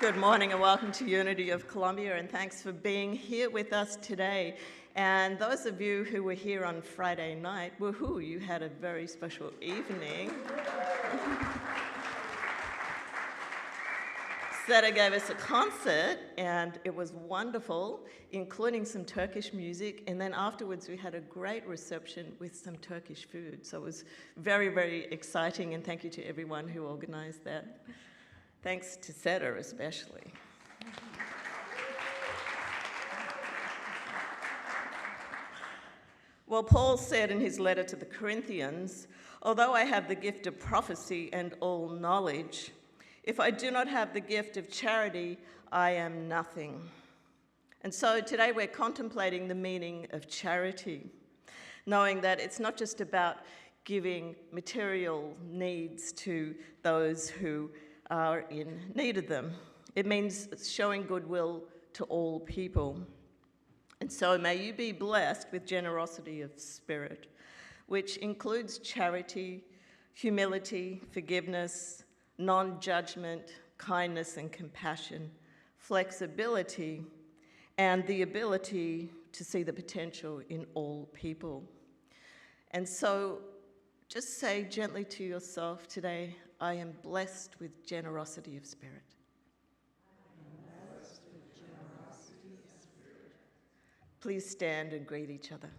Good morning and welcome to Unity of Columbia, and thanks for being here with us today. And those of you who were here on Friday night, woohoo, you had a very special evening. Seta gave us a concert and it was wonderful, including some Turkish music, and then afterwards we had a great reception with some Turkish food. So it was very, very exciting, and thank you to everyone who organized that. Thanks to Seta especially. Well, Paul said in his letter to the Corinthians, although I have the gift of prophecy and all knowledge, if I do not have the gift of charity, I am nothing. And so today we're contemplating the meaning of charity, knowing that it's not just about giving material needs to those who are in need of them. It means showing goodwill to all people. And so may you be blessed with generosity of spirit, which includes charity, humility, forgiveness, non-judgment, kindness and compassion, flexibility, and the ability to see the potential in all people. And so just say gently to yourself today, I am blessed with generosity of spirit. Please stand and greet each other.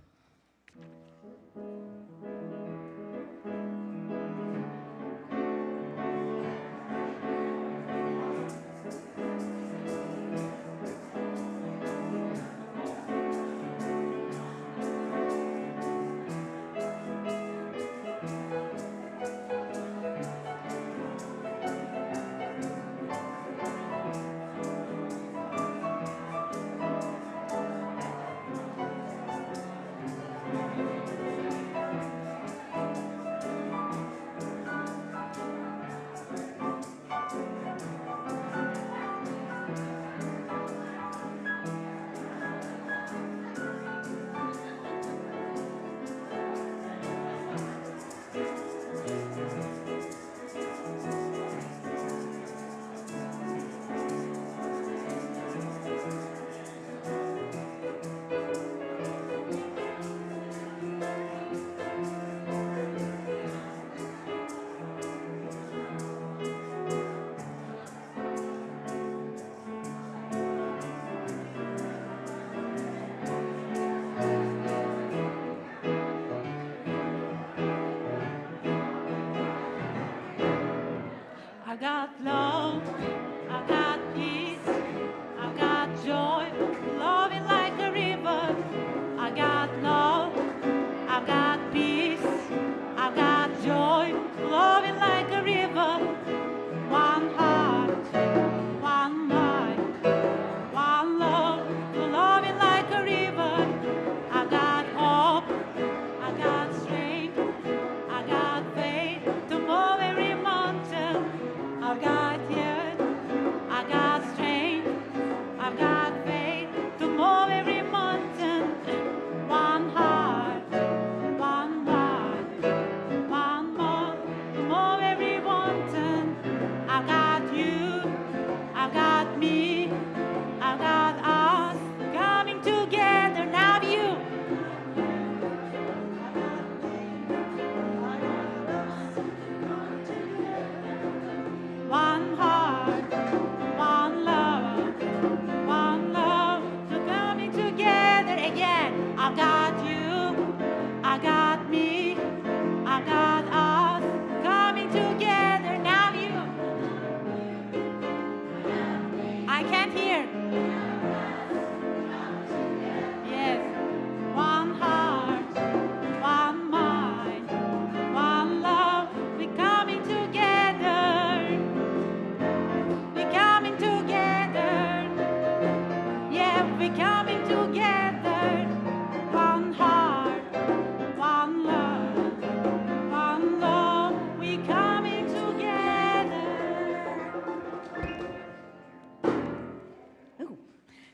I got love, I got peace, I got joy, loving like a river. I got love, I got peace, I got joy, loving like a river. One heart, one mind, one love, loving like a river. I got hope, I got strength, I got faith to move every mountain. I've got youth, I got strength, I've got faith to move every mountain. One heart, one mind, one more to move every mountain. I got you, I got me, I got us coming together. Now you. One heart, one love, we're coming together again. I got you, I got me, I got us coming together. Now you. I can't hear. Yes. One heart, one mind, one love, we're coming together. We're coming together. Yeah, we're coming together. One heart, one love, we're coming together. Ooh,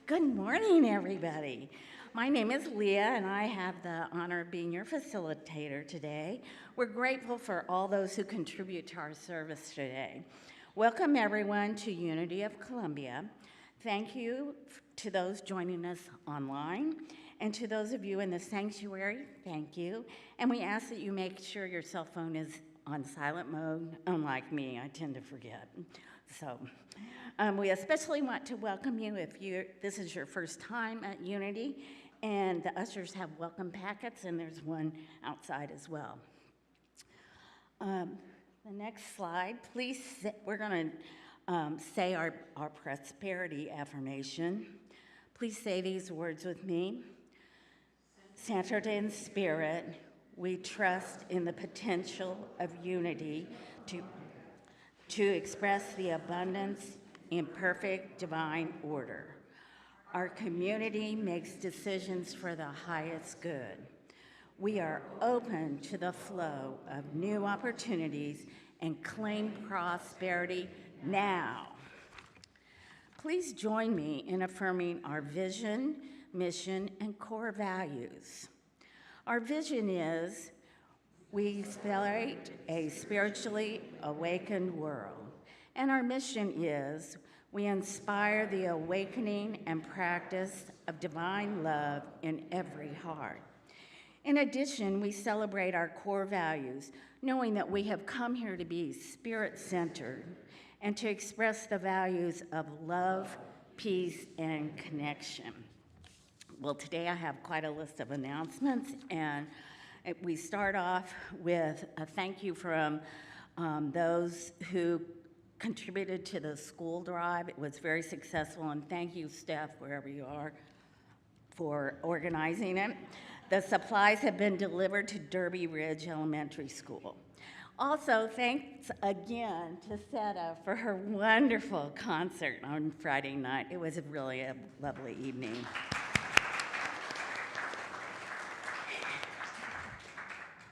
good morning, everybody. My name is Leah, and I have the honor of being your facilitator today. We're grateful for all those who contribute to our service today. Welcome everyone to Unity of Columbia. Thank you to those joining us online, and to those of you in the sanctuary, thank you. And we ask that you make sure your cell phone is on silent mode, unlike me, I tend to forget. So we especially want to welcome you if this is your first time at Unity, and the ushers have welcome packets, and there's one outside as well. The next slide, please. We're going to say our prosperity affirmation. Please say these words with me. Centered in spirit, we trust in the potential of unity to express the abundance in perfect divine order. Our community makes decisions for the highest good. We are open to the flow of new opportunities and claim prosperity now. Please join me in affirming our vision, mission, and core values. Our vision is we celebrate a spiritually awakened world. And our mission is we inspire the awakening and practice of divine love in every heart. In addition, we celebrate our core values, knowing that we have come here to be spirit-centered and to express the values of love, peace, and connection. Well, today I have quite a list of announcements, and we start off with a thank you from those who contributed to the school drive. It was very successful, and thank you, staff, wherever you are, for organizing it. The supplies have been delivered to Derby Ridge Elementary School. Also, thanks again to Seta for her wonderful concert on Friday night. It was really a lovely evening.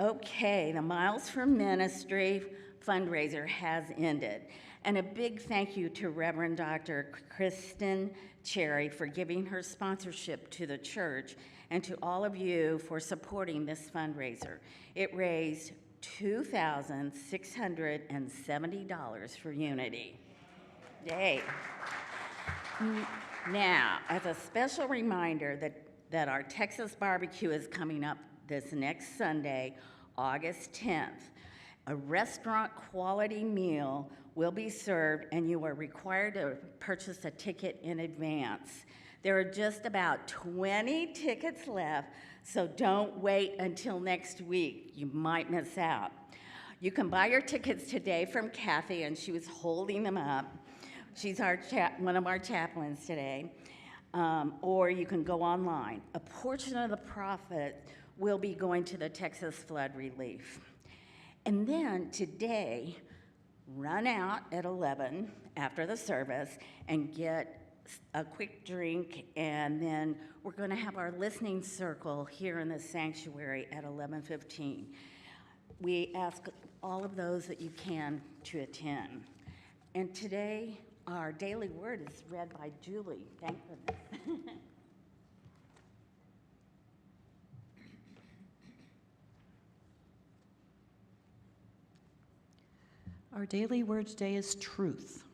Okay, the Miles for Ministry fundraiser has ended. And a big thank you to Reverend Dr. Kristen Cherry for giving her sponsorship to the church, and to all of you for supporting this fundraiser. It raised $2,670 for Unity. Yay. Now, as a special reminder that our Texas barbecue is coming up this next Sunday, August 10th. A restaurant quality meal will be served, and you are required to purchase a ticket in advance. There are just about 20 tickets left, so don't wait until next week. You might miss out. You can buy your tickets today from Kathy, and she was holding them up. She's one of our chaplains today. Or you can go online. A portion of the profit will be going to the Texas flood relief. And then today, run out at 11 after the service and get a quick drink, and then we're going to have our listening circle here in the sanctuary at 11:15. We ask all of those that you can to attend. And today, our daily word is read by Julie. Thank goodness. Our daily word today is truth.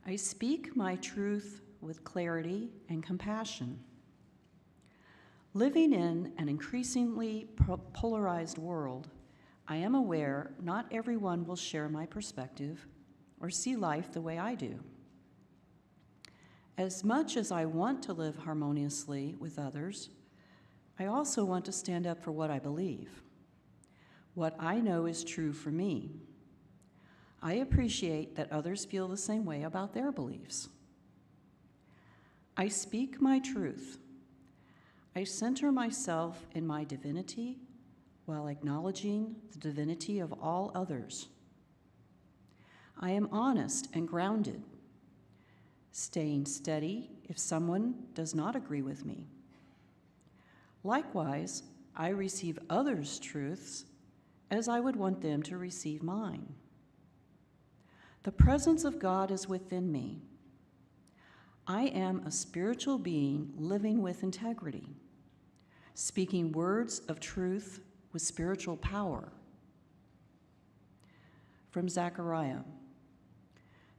I speak my truth with clarity and compassion. Living in an increasingly polarized world, I am aware not everyone will share my perspective or see life the way I do. As much as I want to live harmoniously with others, I also want to stand up for what I believe, what I know is true for me. I appreciate that others feel the same way about their beliefs. I speak my truth. I center myself in my divinity while acknowledging the divinity of all others. I am honest and grounded, staying steady if someone does not agree with me. Likewise, I receive others' truths as I would want them to receive mine. The presence of God is within me. I am a spiritual being living with integrity, speaking words of truth with spiritual power. From Zechariah,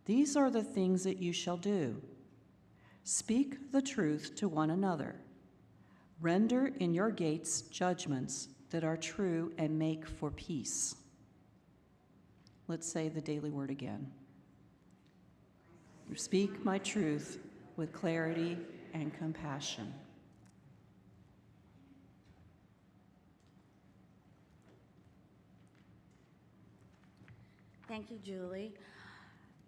These are the things that you shall do. Speak the truth to one another. Render in your gates judgments that are true and make for peace. Let's say the daily word again. Speak my truth with clarity and compassion. Thank you, Julie.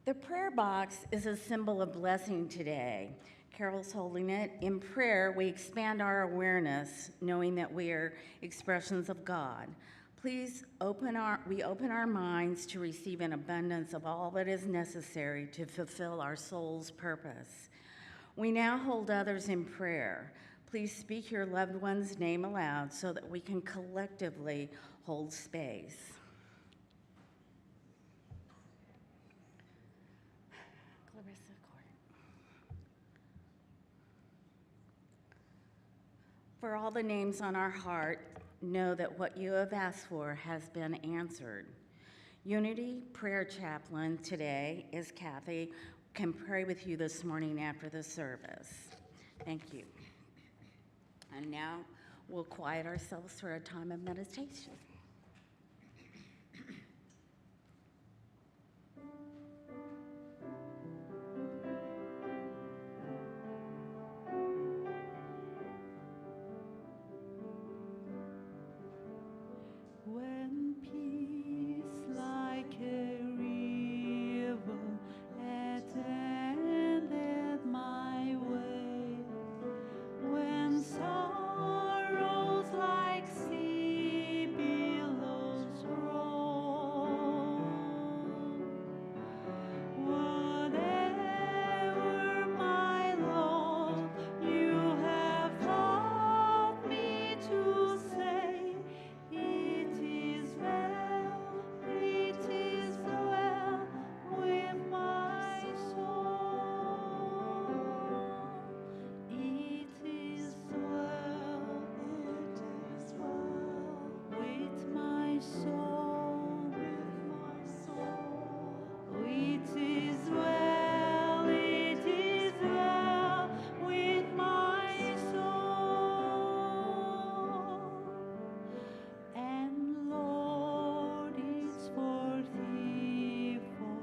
The prayer box is a symbol of blessing today. Carol's holding it. In prayer, we expand our awareness, knowing that we are expressions of God. Please open our minds to receive an abundance of all that is necessary to fulfill our soul's purpose. We now hold others in prayer. Please speak your loved one's name aloud so that we can collectively hold space. For all the names on our heart, know that what you have asked for has been answered. Unity Prayer Chaplain today is Kathy. Can pray with you this morning after the service. Thank you. And now we'll quiet ourselves for a time of meditation. When peace like a river attended my way, when sorrows like sea billows roll, whatever my Lord you have taught me to say, it is well with my soul. It is well with my soul. It is well with my soul. And Lord, it's for thee, for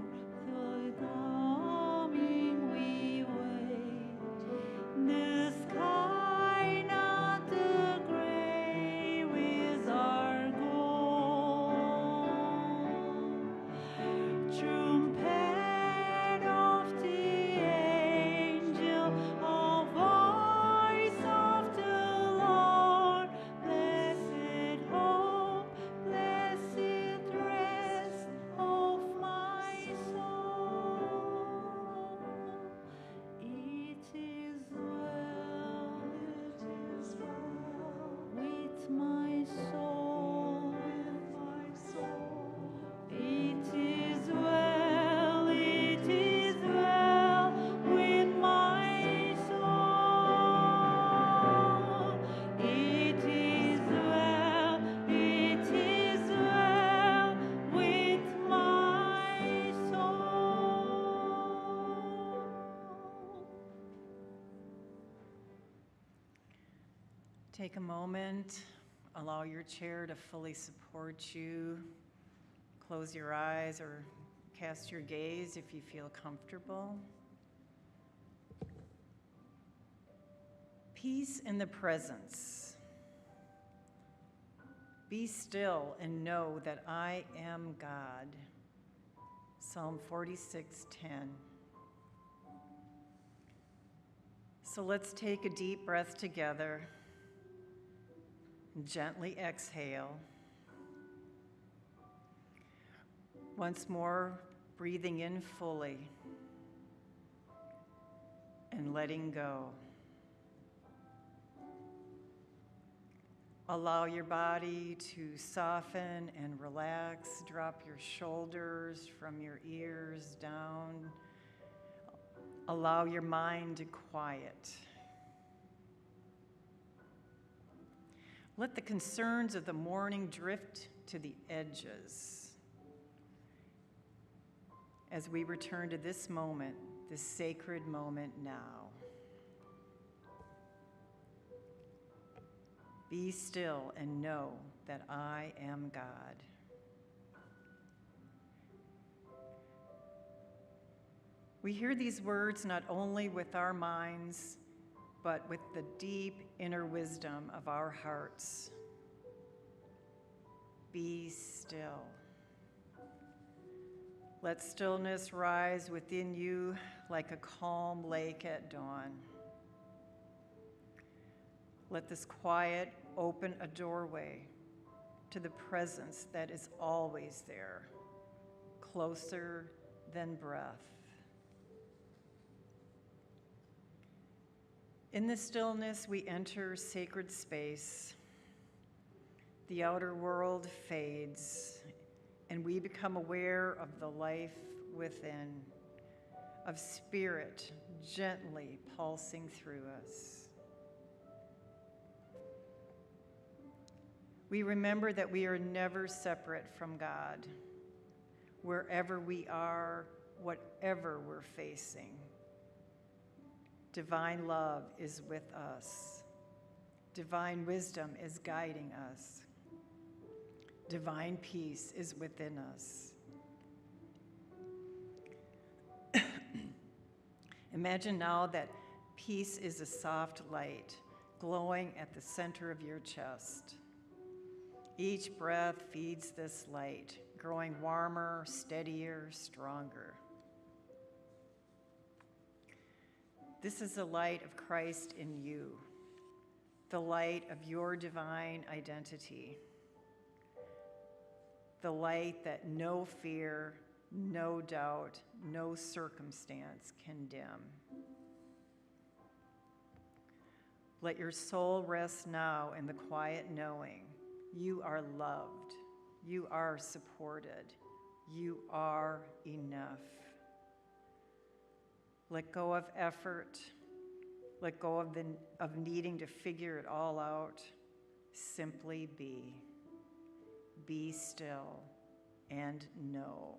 the coming we wait. The sky not the grave is our goal. Trumpet of the angel, a voice of the Lord, blessed hope, blessed rest of my soul. It is well with my soul. It is well with my soul. It is well with my soul. Take a moment, allow your chair to fully support you. Close your eyes or cast your gaze if you feel comfortable. Peace in the presence. Be still and know that I am God. Psalm 46:10. So let's take a deep breath together. Gently exhale. Once more, breathing in fully and letting go. Allow your body to soften and relax. Drop your shoulders from your ears down. Allow your mind to quiet. Let the concerns of the morning drift to the edges. as we return to this moment, this sacred moment now. Be still and know that I am God. We hear these words not only with our minds, but with the deep inner wisdom of our hearts. Be still. Let stillness rise within you like a calm lake at dawn. Let this quiet open a doorway to the presence that is always there, closer than breath. In the stillness, we enter sacred space. The outer world fades, and we become aware of the life within, of spirit gently pulsing through us. We remember that we are never separate from God, wherever we are, whatever we're facing. Divine love is with us. Divine wisdom is guiding us. Divine peace is within us. Imagine now that peace is a soft light glowing at the center of your chest. Each breath feeds this light, growing warmer, steadier, stronger. This is the light of Christ in you, the light of your divine identity, the light that no fear, no doubt, no circumstance can dim. Let your soul rest now in the quiet knowing you are loved, you are supported, you are enough. Let go of effort. Let go of needing to figure it all out. Simply be. Be still and know.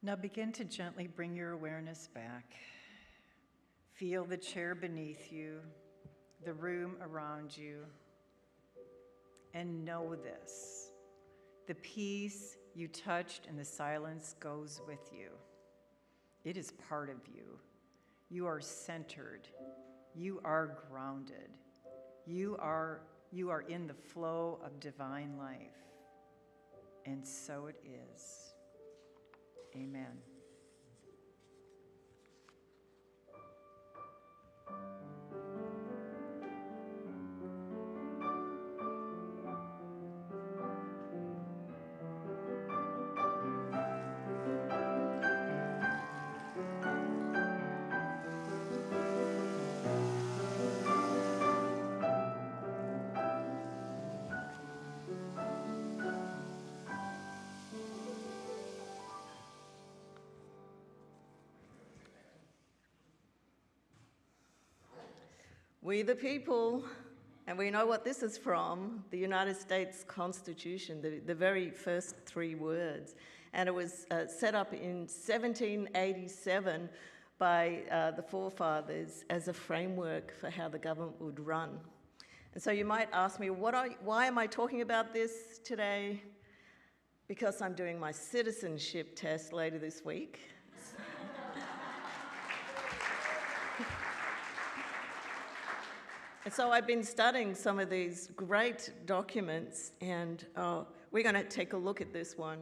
Now begin to gently bring your awareness back. Feel the chair beneath you, the room around you, and know this: the peace you touched in the silence goes with you. It is part of you. You are centered. You are grounded. You are in the flow of divine life. And so it is. Amen. We the people, and we know what this is from, the United States Constitution, the very first 3 words. and it was set up in 1787 by the forefathers as a framework for how the government would run. And so you might ask me, why am I talking about this today? Because I'm doing my citizenship test later this week. And so I've been studying some of these great documents, and we're going to take a look at this one.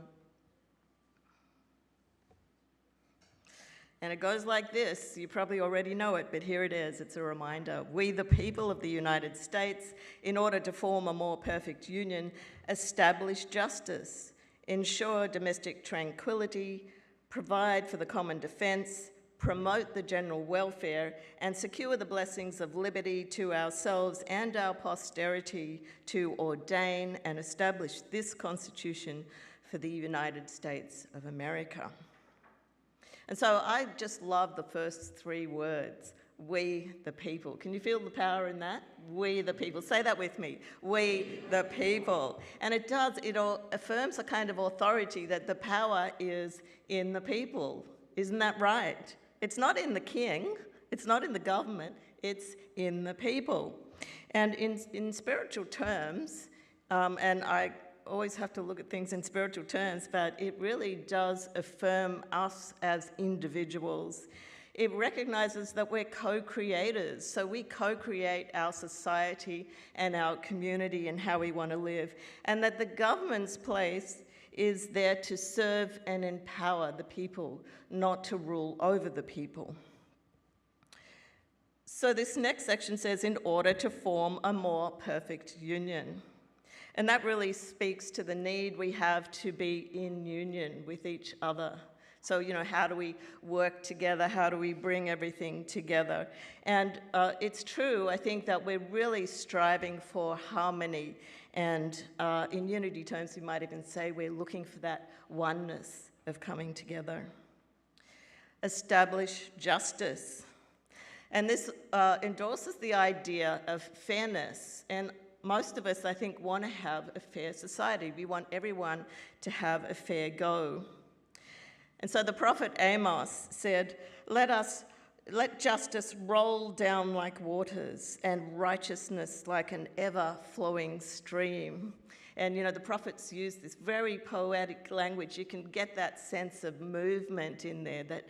And it goes like this. You probably already know it, but here it is. It's a reminder. We, the people of the United States, in order to form a more perfect union, establish justice, ensure domestic tranquility, provide for the common defense, promote the general welfare, and secure the blessings of liberty to ourselves and our posterity, to ordain and establish this Constitution for the United States of America. And so I just love the first three words, we the people. Can you feel the power in that? We the people. Say that with me. We the people. And it does, it affirms a kind of authority that the power is in the people. Isn't that right? It's not in the king, it's not in the government, it's in the people. And in spiritual terms, and I always have to look at things in spiritual terms, but it really does affirm us as individuals. It recognizes that we're co-creators, so we co-create our society and our community and how we want to live, and that the government's place is there to serve and empower the people, not to rule over the people. So this next section says, in order to form a more perfect union. And that really speaks to the need we have to be in union with each other. So, how do we work together? How do we bring everything together? And it's true, I think, that we're really striving for harmony. And in unity terms, we might even say we're looking for that oneness of coming together. Establish justice. And this endorses the idea of fairness. And most of us, I think, want to have a fair society. We want everyone to have a fair go. And so the prophet Amos said, let justice roll down like waters and righteousness like an ever-flowing stream. And, the prophets use this very poetic language. You can get that sense of movement in there, that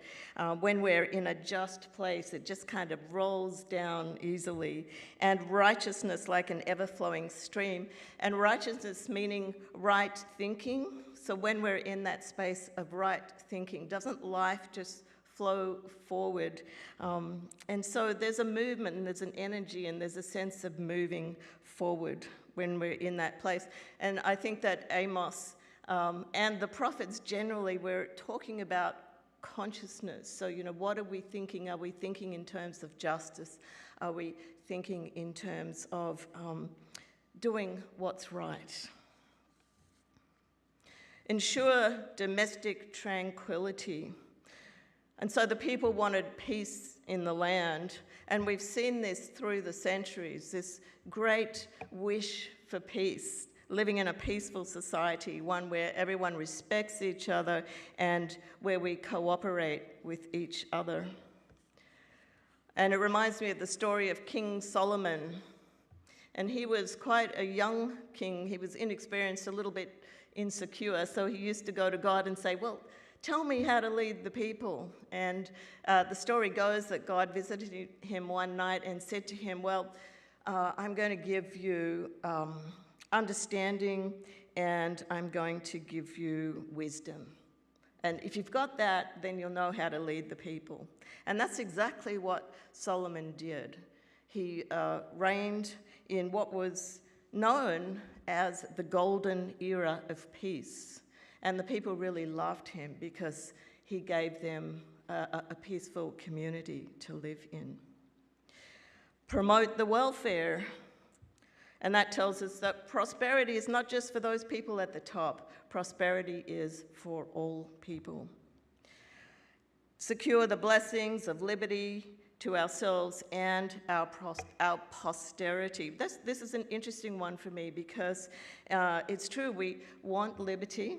when we're in a just place, it just kind of rolls down easily. And righteousness like an ever-flowing stream. And righteousness meaning right thinking. So when we're in that space of right thinking, doesn't life just flow forward? And so there's a movement and there's an energy and there's a sense of moving forward when we're in that place. And I think that Amos and the prophets generally were talking about consciousness. So, what are we thinking? Are we thinking in terms of justice? Are we thinking in terms of doing what's right? Ensure domestic tranquility. And so the people wanted peace in the land, and we've seen this through the centuries, this great wish for peace, living in a peaceful society, one where everyone respects each other and where we cooperate with each other. And it reminds me of the story of King Solomon. And he was quite a young king. He was inexperienced, a little bit insecure, so he used to go to God and say, well, tell me how to lead the people. And the story goes that God visited him one night and said to him, well, I'm going to give you understanding and I'm going to give you wisdom. And if you've got that, then you'll know how to lead the people. And that's exactly what Solomon did. He reigned in what was known as the golden era of peace. And the people really loved him because he gave them a peaceful community to live in. Promote the welfare. And that tells us that prosperity is not just for those people at the top. Prosperity is for all people. Secure the blessings of liberty to ourselves and our posterity. This is an interesting one for me because it's true, we want liberty,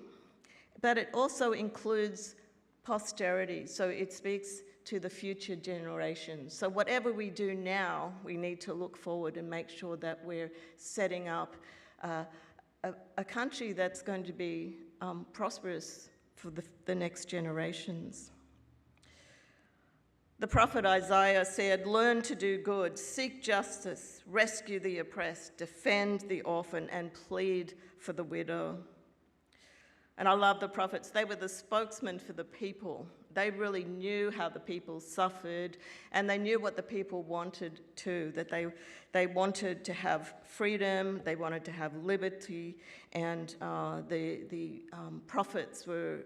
but it also includes posterity, so it speaks to the future generations. So whatever we do now, we need to look forward and make sure that we're setting up a country that's going to be prosperous for the next generations. The prophet Isaiah said, "Learn to do good, seek justice, rescue the oppressed, defend the orphan, and plead for the widow." And I love the prophets. They were the spokesmen for the people. They really knew how the people suffered, and they knew what the people wanted too, that they wanted to have freedom, they wanted to have liberty, and the prophets were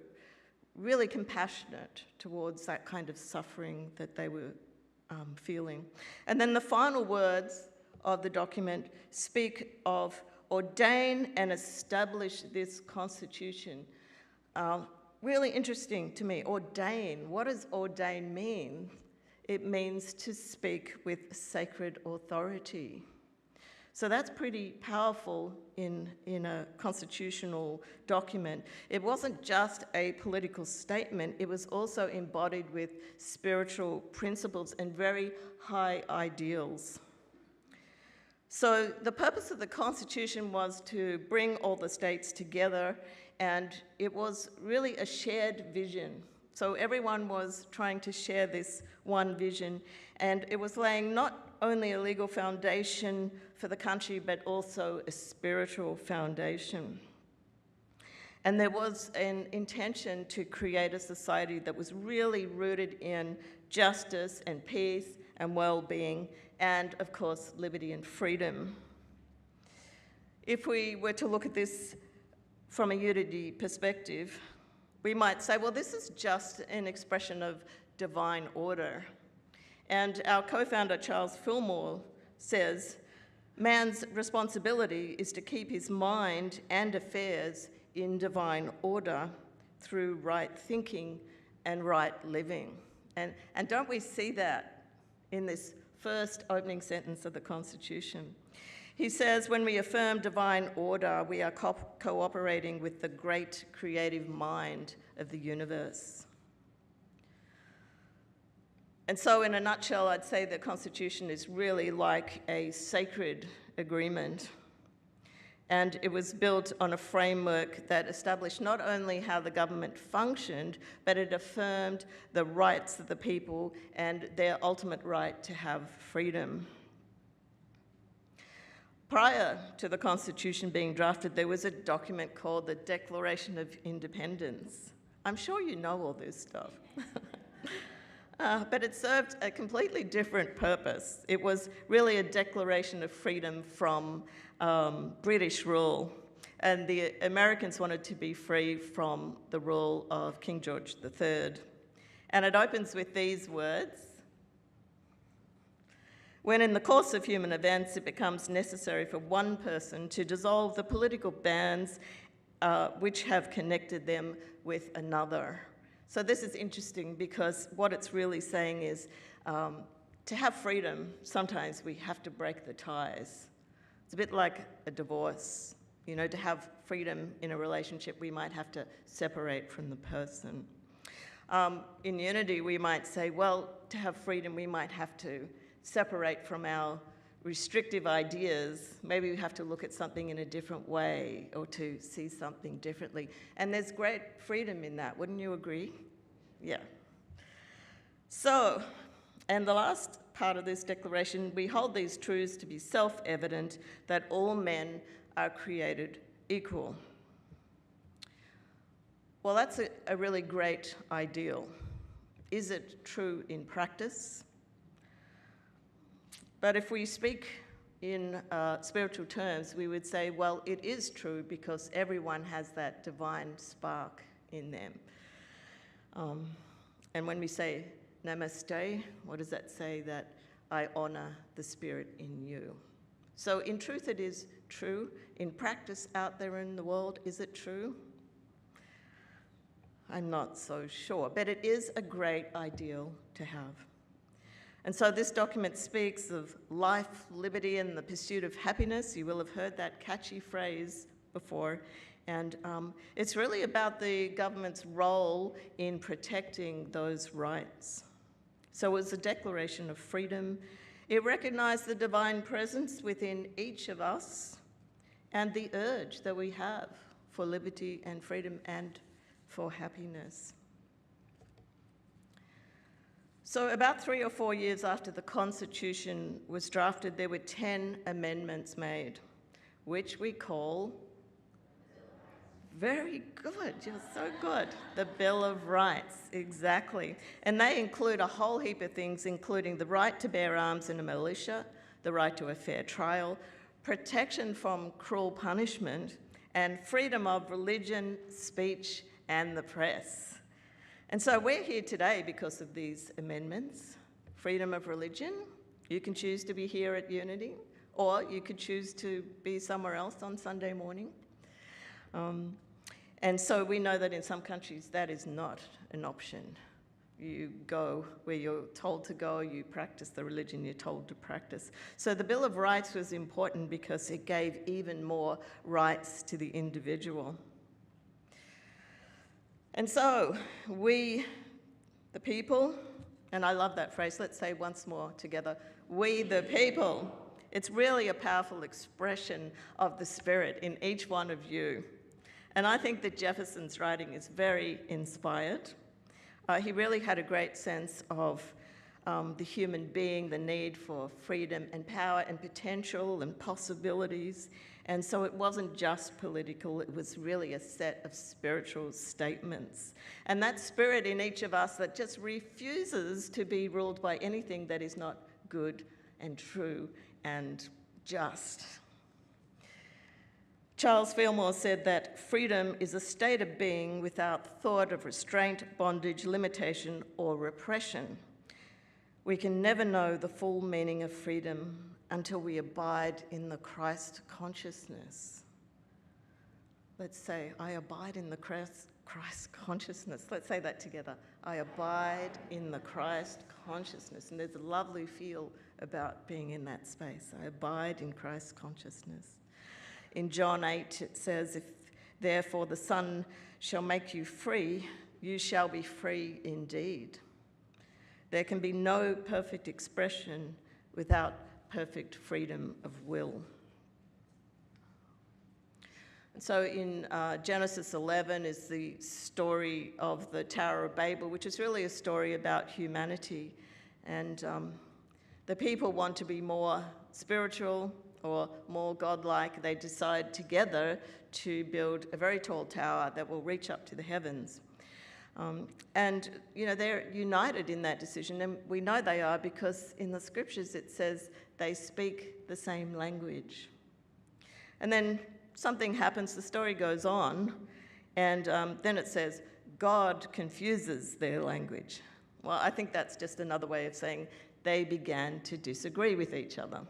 really compassionate towards that kind of suffering that they were feeling. And then the final words of the document speak of ordain and establish this Constitution. Really interesting to me. Ordain. What does ordain mean? It means to speak with sacred authority. So that's pretty powerful in a constitutional document. It wasn't just a political statement, it was also embodied with spiritual principles and very high ideals. So the purpose of the Constitution was to bring all the states together, and it was really a shared vision. So everyone was trying to share this one vision, and it was laying not only a legal foundation for the country, but also a spiritual foundation. And there was an intention to create a society that was really rooted in justice and peace and well-being, and of course, liberty and freedom. If we were to look at this from a unity perspective, we might say, well, this is just an expression of divine order. And our co-founder, Charles Fillmore, says, man's responsibility is to keep his mind and affairs in divine order through right thinking and right living. And don't we see that in this first opening sentence of the Constitution? He says, when we affirm divine order, we are cooperating with the great creative mind of the universe. And so in a nutshell, I'd say the Constitution is really like a sacred agreement. And it was built on a framework that established not only how the government functioned, but it affirmed the rights of the people and their ultimate right to have freedom. Prior to the Constitution being drafted, there was a document called the Declaration of Independence. I'm sure you know all this stuff. But it served a completely different purpose. It was really a declaration of freedom from British rule. And the Americans wanted to be free from the rule of King George III. And it opens with these words: when in the course of human events it becomes necessary for one person to dissolve the political bands which have connected them with another. So this is interesting because what it's really saying is to have freedom, sometimes we have to break the ties. It's a bit like a divorce. You know, to have freedom in a relationship, we might have to separate from the person. In unity, we might say, well, to have freedom, we might have to separate from our restrictive ideas. Maybe we have to look at something in a different way or to see something differently. And there's great freedom in that, wouldn't you agree? Yeah. So, and the last part of this declaration, we hold these truths to be self-evident, that all men are created equal. Well, that's a really great ideal. Is it true in practice? But if we speak in spiritual terms, we would say, well, it is true because everyone has that divine spark in them. And when we say namaste, what does that say? That I honor the spirit in you. So in truth, it is true. In practice out there in the world, is it true? I'm not so sure, but it is a great ideal to have. And so this document speaks of life, liberty, and the pursuit of happiness. You will have heard that catchy phrase before. And it's really about the government's role in protecting those rights. So it was a declaration of freedom. It recognized the divine presence within each of us and the urge that we have for liberty and freedom and for happiness. So about 3 or 4 years after the Constitution was drafted, there were 10 amendments made, which we call, very good, you're so good, the Bill of Rights, exactly. And they include a whole heap of things, including the right to bear arms in a militia, the right to a fair trial, protection from cruel punishment, and freedom of religion, speech, and the press. And so we're here today because of these amendments. Freedom of religion, you can choose to be here at Unity, or you could choose to be somewhere else on Sunday morning. And so we know that in some countries that is not an option. You go where you're told to go, you practice the religion you're told to practice. So the Bill of Rights was important because it gave even more rights to the individual. And so we, the people, and I love that phrase, let's say once more together, we the people. It's really a powerful expression of the Spirit in each one of you. And I think that Jefferson's writing is very inspired. He really had a great sense of the human being, the need for freedom and power and potential and possibilities. And so it wasn't just political, it was really a set of spiritual statements. And that spirit in each of us that just refuses to be ruled by anything that is not good and true and just. Charles Fillmore said that freedom is a state of being without thought of restraint, bondage, limitation, or repression. We can never know the full meaning of freedom until we abide in the Christ consciousness. Let's say, I abide in the Christ consciousness. Let's say that together. I abide in the Christ consciousness. And there's a lovely feel about being in that space. I abide in Christ consciousness. In John 8, it says, if therefore the Son shall make you free, you shall be free indeed. There can be no perfect expression without perfect freedom of will. And so in Genesis 11 is the story of the Tower of Babel, which is really a story about humanity. And the people want to be more spiritual or more godlike. They decide together to build a very tall tower that will reach up to the heavens. And, you know, they're united in that decision, and we know they are because in the scriptures it says they speak the same language. And then something happens, the story goes on, and then it says, God confuses their language. Well, I think that's just another way of saying they began to disagree with each other.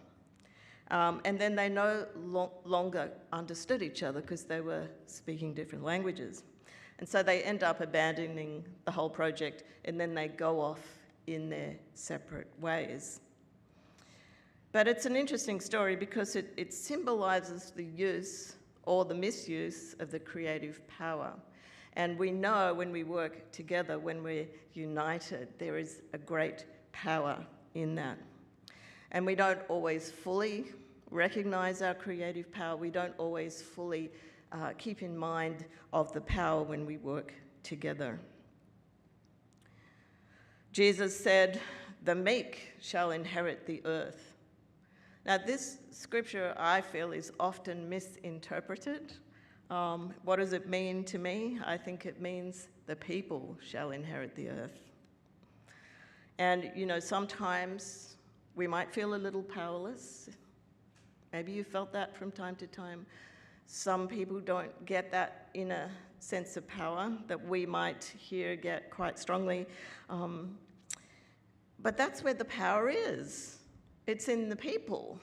And then they no longer understood each other because they were speaking different languages. And so they end up abandoning the whole project, and then they go off in their separate ways. But it's an interesting story because it symbolizes the use or the misuse of the creative power. And we know when we work together, when we're united, there is a great power in that. And we don't always fully recognize our creative power. We don't always fully keep in mind of the power when we work together. Jesus said, the meek shall inherit the earth. Now this scripture, I feel, is often misinterpreted. What does it mean to me? I think it means the people shall inherit the earth. And, you know, sometimes we might feel a little powerless. Maybe you felt that from time to time. Some people don't get that inner sense of power that we might here get quite strongly. But that's where the power is. It's in the people.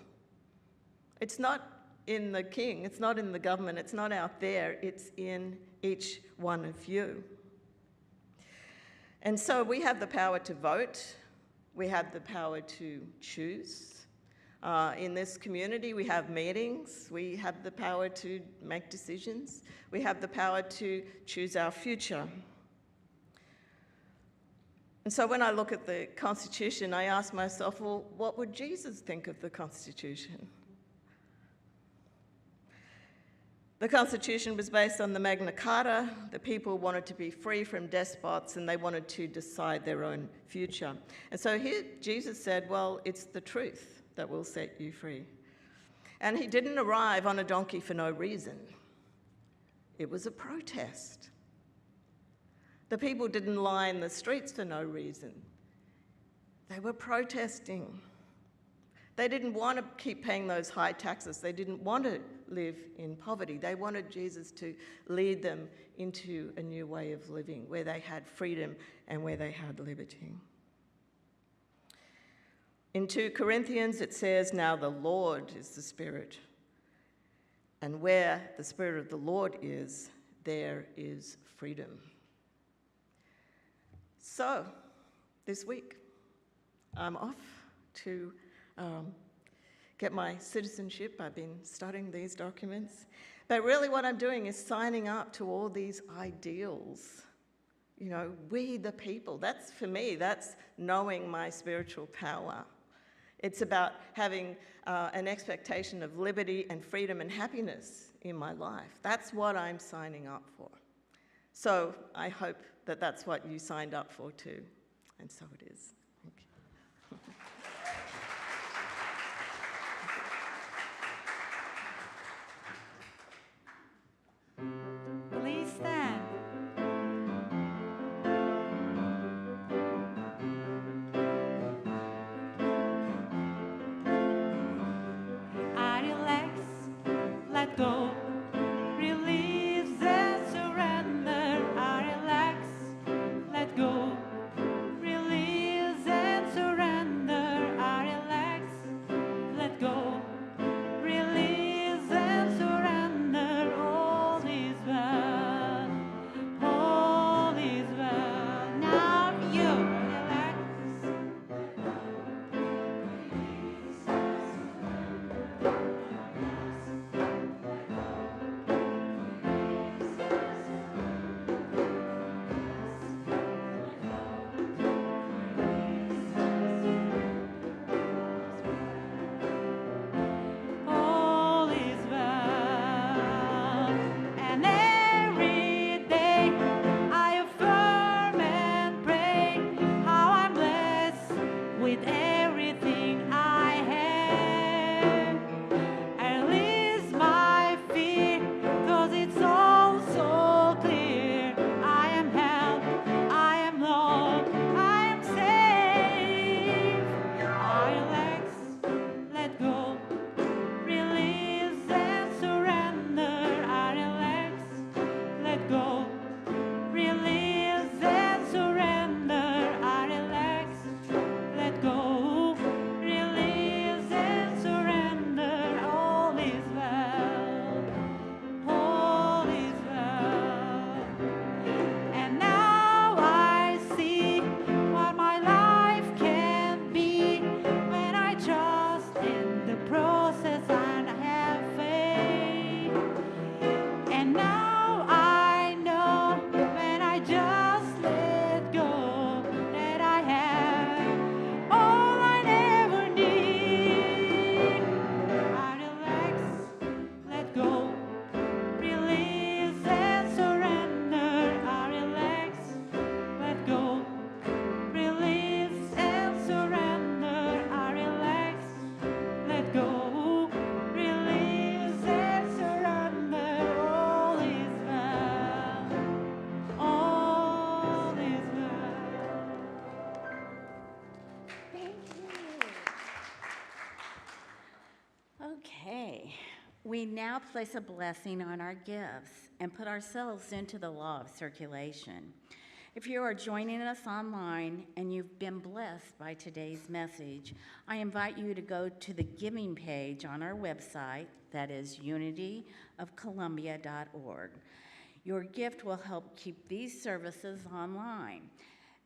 It's not in the king, it's not in the government, it's not out there, it's in each one of you. And so we have the power to vote, we have the power to choose, In this community, we have meetings. We have the power to make decisions. We have the power to choose our future. And so when I look at the Constitution, I ask myself, well, what would Jesus think of the Constitution? The Constitution was based on the Magna Carta. The people wanted to be free from despots and they wanted to decide their own future. And so here Jesus said, well, it's the truth that will set you free. And he didn't arrive on a donkey for no reason. It was a protest. The people didn't line the streets for no reason. They were protesting. They didn't want to keep paying those high taxes. They didn't want to live in poverty. They wanted Jesus to lead them into a new way of living where they had freedom and where they had liberty. In 2 Corinthians, it says, now the Lord is the Spirit. And where the Spirit of the Lord is, there is freedom. So, this week, I'm off to get my citizenship. I've been studying these documents. But really what I'm doing is signing up to all these ideals. You know, we the people. That's, for me, that's knowing my spiritual power. It's about having an expectation of liberty and freedom and happiness in my life. That's what I'm signing up for. So I hope that that's what you signed up for too. And so it is. Thank you. Please stand. I relax, let go, release and surrender. I relax, let go, release and surrender. I relax, let go, release and surrender. All is well, all is well. Now you relax. All is well, and every day I affirm and pray how I'm blessed with everything I have. I release my fear, 'cause it's all so clear. I am held, I am loved, I am safe. I relax, let go, release and surrender. I relax, let go, release and surrender. I relax, let go, release and surrender. All is well, all is well. And now I see what my life can be when I trust in the process and have faith. And now I know when I just let go that I have all I ever need. I relax, let go, release and surrender. I relax, let go, release and surrender. I relax, let go, release and surrender. All is well, all is well. Thank you. Okay, we now place a blessing on our gifts and put ourselves into the law of circulation. If you are joining us online and you've been blessed by today's message, I invite you to go to the giving page on our website, that is unityofcolumbia.org. Your gift will help keep these services online.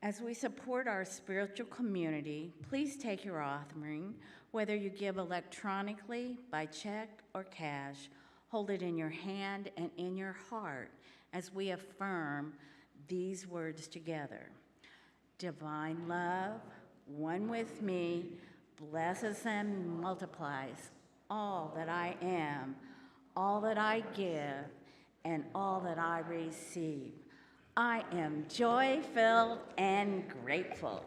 As we support our spiritual community, please take your offering, whether you give electronically, by check, or cash. Hold it in your hand and in your heart as we affirm these words together. Divine love, one with me, blesses and multiplies all that I am, all that I give, and all that I receive. I am joy-filled and grateful.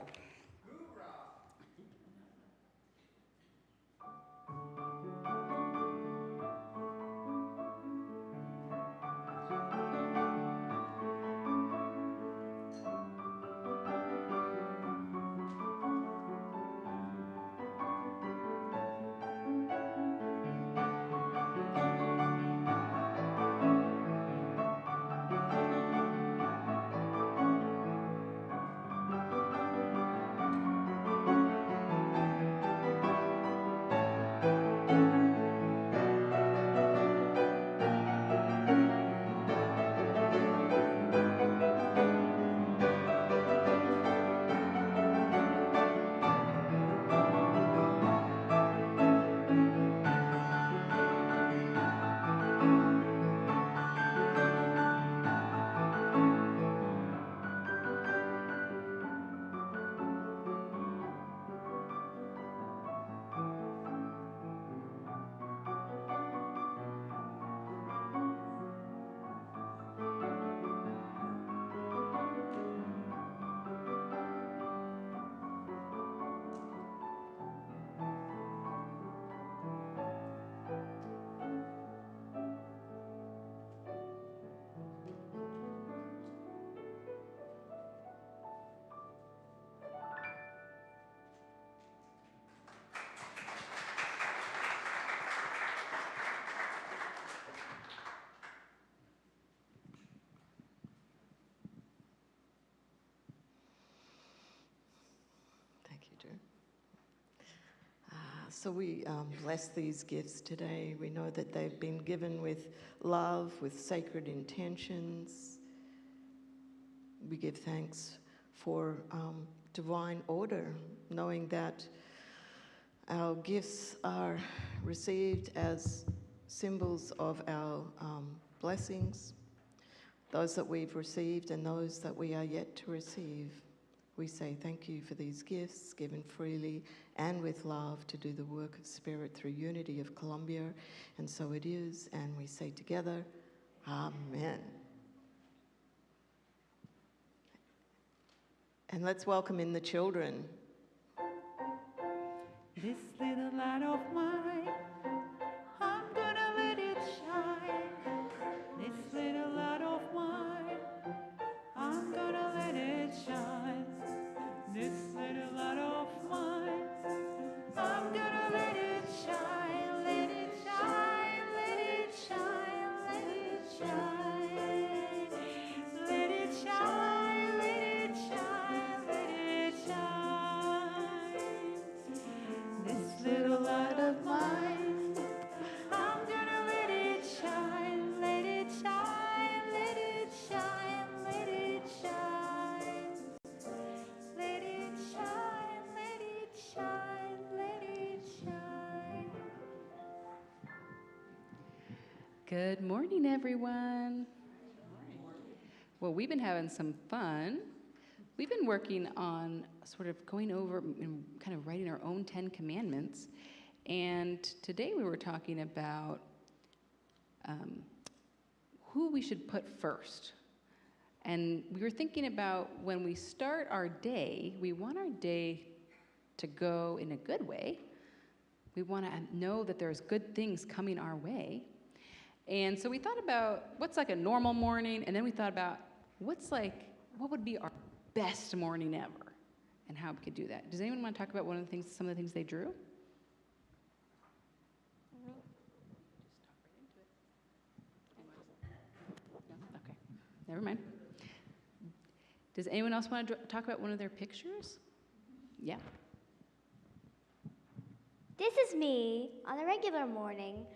Thank you, Drew. So we bless these gifts today. We know that they've been given with love, with sacred intentions. We give thanks for divine order, knowing that our gifts are received as symbols of our blessings, those that we've received and those that we are yet to receive. We say thank you for these gifts given freely and with love to do the work of Spirit through unity of Columbia. And so it is, and we say together, Amen. And let's welcome in the children. This little light of mine, I'm gonna let it shine. This little light of mine, I'm gonna let it shine. This little light of mine, I'm gonna let it shine. Let it shine, let it shine, let it shine. Let it shine, let it shine, let it shine. This little light of mine, I'm gonna let it shine, let it shine, let it shine, let it shine. Let it shine, let it shine, let it shine. Good morning, everyone. Well, we've been having some fun. We've been working on sort of going over and kind of writing our own 10 commandments. And today we were talking about who we should put first. And we were thinking about when we start our day, we want our day to go in a good way. We want to know that there's good things coming our way. And so we thought about what's like a normal morning, and then we thought about what would be our best morning ever, and how we could do that. Does anyone want to talk about some of the things they drew? No? Okay, never mind. Does anyone else want to talk about one of their pictures? Yeah. This is me on a regular morning.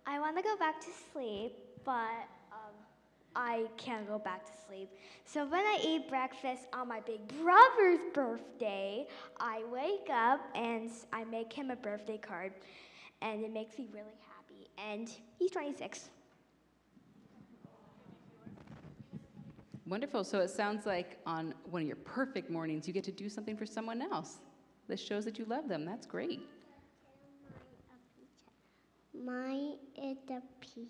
I want to go back to sleep, but I can't go back to sleep. So when I eat breakfast on my big brother's birthday, I wake up and I make him a birthday card, and it makes me really happy. And he's 26. Wonderful. So it sounds like on one of your perfect mornings, you get to do something for someone else. This shows that you love them. That's great. Mine is a pizza.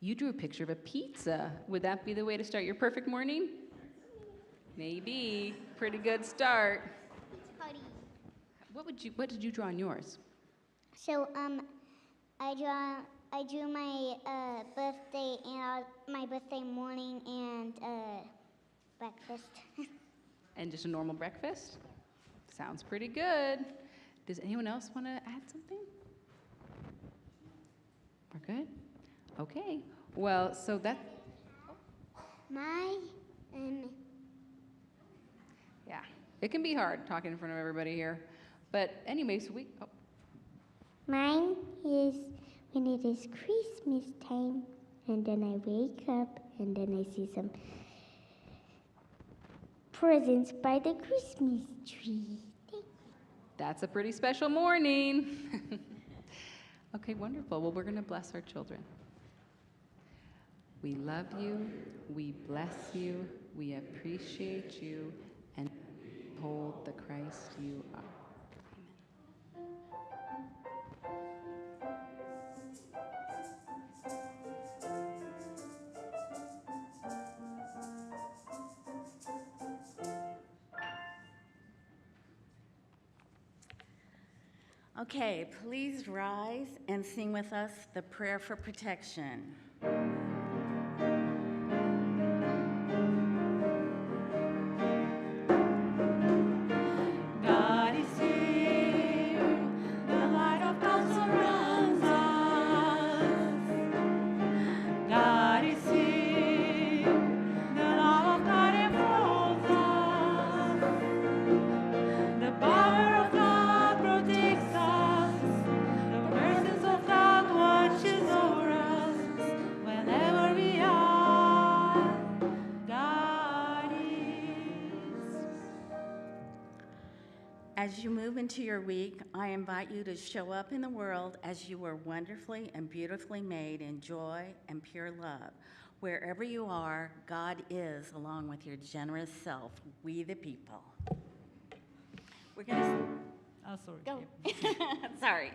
You drew a picture of a pizza. Would that be the way to start your perfect morning? Maybe. Pretty good start. Party. What did you draw on yours? So I drew my birthday and my birthday morning and breakfast. And just a normal breakfast? Sounds pretty good. Does anyone else want to add something? We're good? Okay. Well, so that... My Yeah. It can be hard talking in front of everybody here. But anyway, so we... Oh. Mine is when it is Christmas time, and then I wake up, and then I see some presents by the Christmas tree. That's a pretty special morning. Okay, wonderful. Well, we're going to bless our children. We love you, we bless you, we appreciate you, and hold the Christ you are. Okay, please rise and sing with us the prayer for protection. God is here, the light of God surrounds us. God is here, the love of God enfolds us. The power of God protects us. The presence of God watches over us. Whenever we are, God is. As you move into your week, I invite you to show up in the world as you were wonderfully and beautifully made in joy and pure love. Wherever you are, God is, along with your generous self, we the people. We're going to Oh, sorry. go. Sorry.